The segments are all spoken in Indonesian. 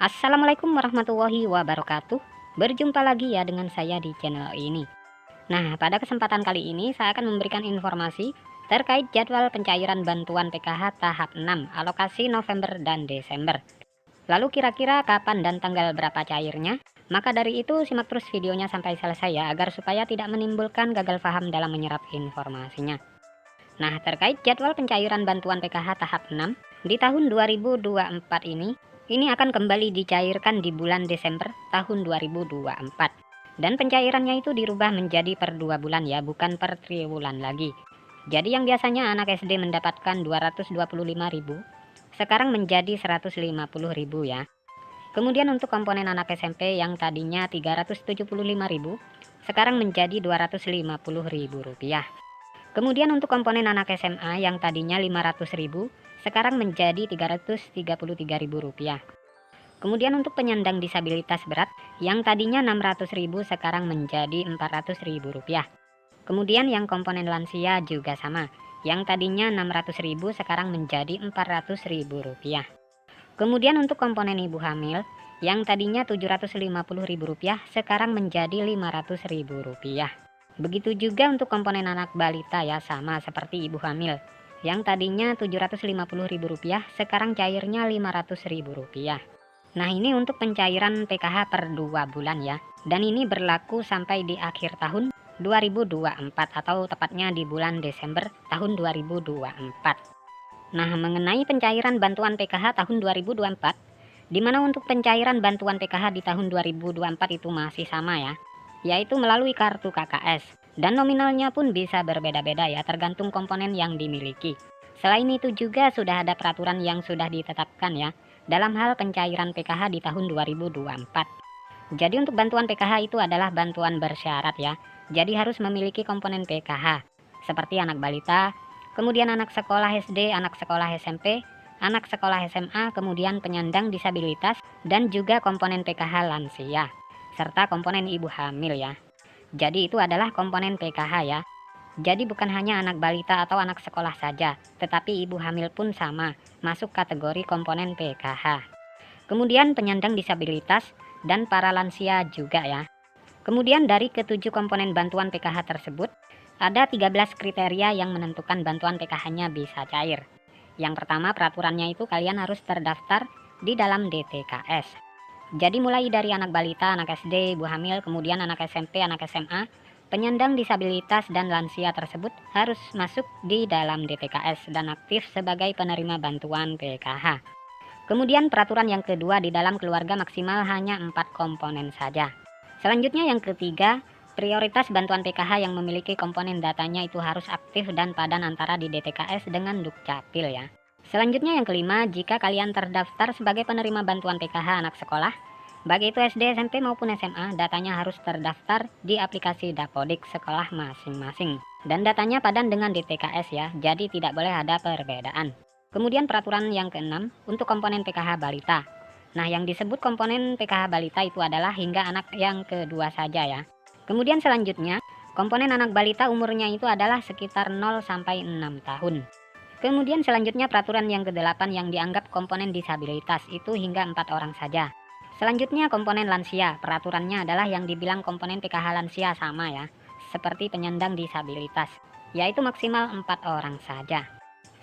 Assalamualaikum warahmatullahi wabarakatuh. Berjumpa lagi ya dengan saya di channel ini. Nah, pada kesempatan kali ini saya akan memberikan informasi terkait jadwal pencairan bantuan PKH tahap 6 alokasi November dan Desember. Lalu kira-kira kapan dan tanggal berapa cairnya? Maka dari itu simak terus videonya sampai selesai ya, agar supaya tidak menimbulkan gagal paham dalam menyerap informasinya. Nah, terkait jadwal pencairan bantuan PKH tahap 6 di tahun 2024 ini akan kembali dicairkan di bulan Desember tahun 2024. Dan pencairannya itu dirubah menjadi per 2 bulan ya, bukan per triwulan lagi. Jadi yang biasanya anak SD mendapatkan 225.000, sekarang menjadi 150.000 ya. Kemudian untuk komponen anak SMP yang tadinya 375.000, sekarang menjadi 250.000 rupiah. Kemudian untuk komponen anak SMA yang tadinya 500.000, sekarang menjadi 333.000 rupiah. Kemudian untuk penyandang disabilitas berat yang tadinya 600.000, sekarang menjadi 400.000 rupiah. Kemudian yang komponen lansia juga sama, yang tadinya 600.000, sekarang menjadi 400.000 rupiah. Kemudian untuk komponen ibu hamil yang tadinya 750.000 rupiah, sekarang menjadi 500.000 rupiah. Begitu juga untuk komponen anak balita ya, sama seperti ibu hamil. Yang tadinya 750.000 rupiah, sekarang cairnya 500.000 rupiah. Nah, ini untuk pencairan PKH per 2 bulan ya. Dan ini berlaku sampai di akhir tahun 2024 atau tepatnya di bulan Desember tahun 2024. Nah, mengenai pencairan bantuan PKH tahun 2024, di mana untuk pencairan bantuan PKH di tahun 2024 itu masih sama ya, yaitu melalui kartu KKS, dan nominalnya pun bisa berbeda-beda ya, tergantung komponen yang dimiliki. Selain itu juga sudah ada peraturan yang sudah ditetapkan ya dalam hal pencairan PKH di tahun 2024. Jadi untuk bantuan PKH itu adalah bantuan bersyarat ya, jadi harus memiliki komponen PKH seperti anak balita, kemudian anak sekolah SD, anak sekolah SMP, anak sekolah SMA, kemudian penyandang disabilitas, dan juga komponen PKH lansia serta komponen ibu hamil ya. Jadi itu adalah komponen PKH ya. Jadi bukan hanya anak balita atau anak sekolah saja, tetapi ibu hamil pun sama, masuk kategori komponen PKH. Kemudian penyandang disabilitas dan para lansia juga ya. Kemudian dari ketujuh komponen bantuan PKH tersebut, ada 13 kriteria yang menentukan bantuan PKH-nya bisa cair. Yang pertama, peraturannya itu kalian harus terdaftar di dalam DTKS. Jadi mulai dari anak balita, anak SD, ibu hamil, kemudian anak SMP, anak SMA, penyandang disabilitas dan lansia tersebut harus masuk di dalam DTKS dan aktif sebagai penerima bantuan PKH. Kemudian peraturan yang kedua, di dalam keluarga maksimal hanya 4 komponen saja. Selanjutnya yang ketiga, prioritas bantuan PKH yang memiliki komponen datanya itu harus aktif dan padan antara di DTKS dengan Dukcapil ya. Selanjutnya yang kelima, jika kalian terdaftar sebagai penerima bantuan PKH anak sekolah, baik itu SD, SMP maupun SMA, datanya harus terdaftar di aplikasi Dapodik sekolah masing-masing. Dan datanya padan dengan DTKS ya, jadi tidak boleh ada perbedaan. Kemudian peraturan yang keenam, untuk komponen PKH balita. Nah, yang disebut komponen PKH balita itu adalah hingga anak yang kedua saja ya. Kemudian selanjutnya, komponen anak balita umurnya itu adalah sekitar 0 sampai 6 tahun. Kemudian selanjutnya peraturan yang ke-8 yang dianggap komponen disabilitas itu hingga 4 orang saja. Selanjutnya komponen lansia, peraturannya adalah yang dibilang komponen PKH lansia sama ya, seperti penyandang disabilitas, yaitu maksimal 4 orang saja.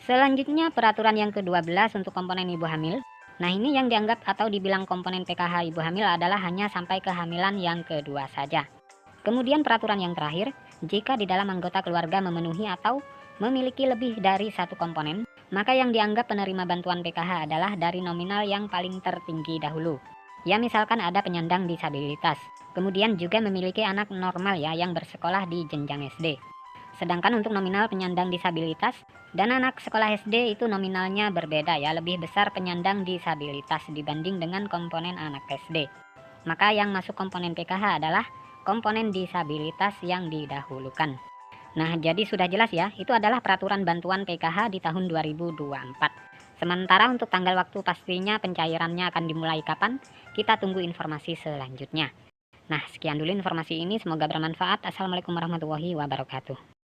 Selanjutnya peraturan yang ke-12 untuk komponen ibu hamil. Nah, ini yang dianggap atau dibilang komponen PKH ibu hamil adalah hanya sampai kehamilan yang kedua saja. Kemudian peraturan yang terakhir, jika di dalam anggota keluarga memenuhi atau memiliki lebih dari satu komponen, maka yang dianggap penerima bantuan PKH adalah dari nominal yang paling tertinggi dahulu. Ya, misalkan ada penyandang disabilitas, kemudian juga memiliki anak normal ya yang bersekolah di jenjang SD. Sedangkan untuk nominal penyandang disabilitas dan anak sekolah SD itu nominalnya berbeda ya, lebih besar penyandang disabilitas dibanding dengan komponen anak SD. Maka yang masuk komponen PKH adalah komponen disabilitas yang didahulukan. Nah, jadi sudah jelas ya, itu adalah peraturan bantuan PKH di tahun 2024. Sementara untuk tanggal waktu pastinya pencairannya akan dimulai kapan, kita tunggu informasi selanjutnya. Nah, sekian dulu informasi ini, semoga bermanfaat. Assalamualaikum warahmatullahi wabarakatuh.